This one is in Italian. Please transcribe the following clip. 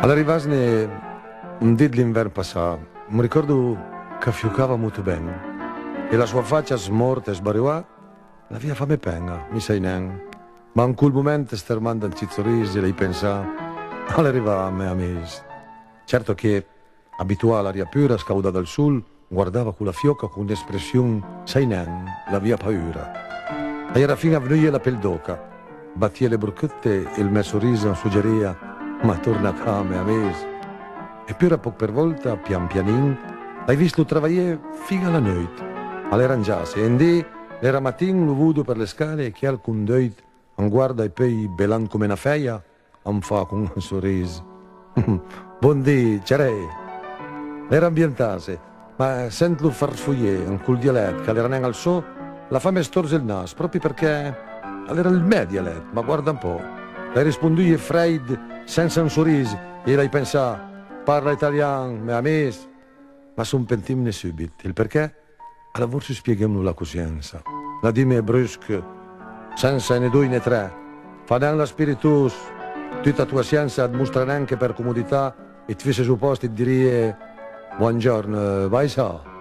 All'arrivasne un dì l'inverno passato, mi ricordo che fiucava molto bene e la sua faccia smorta e sbariata la via fame penga, mi sai neanche. Ma in quel momento stermando il sorriso e lei pensava all'arrivare a me amici. Certo che, abituata all'aria pura, scauda dal sole, guardava quella fioca con un'espressione sai neanche, la via paura. E era fino a venire la pelle d'oca, battia le bruchette e il mio sorriso suggeria ma torna a me amici. E più a poco per volta, pian pianin, l'hai visto lavorare fino alla notte, all'erangiarsi. E indì, era mattin, lo vedo per le scale e che alcun deut, un guarda e poi belan come una feia, un fa con un sorriso. Buondì, c'erei. Era ambientase, ma sentilo farfugliere in quel dialetto, che era neanche al so, la fame storse il naso, proprio perché era il mio dialetto, ma guarda un po'. Lei rispondui Freud senza un sorriso e lei pensava, parla italiano, mia amici. Ma son pentimne subito. Il perché? Alla voce spieghiamo la coscienza. La dime brusca, senza né due né tre. Fa neanche la spiritus, tutta tua scienza dimostra neanche per comodità e ti fesse supposti di dire buongiorno, vai sa.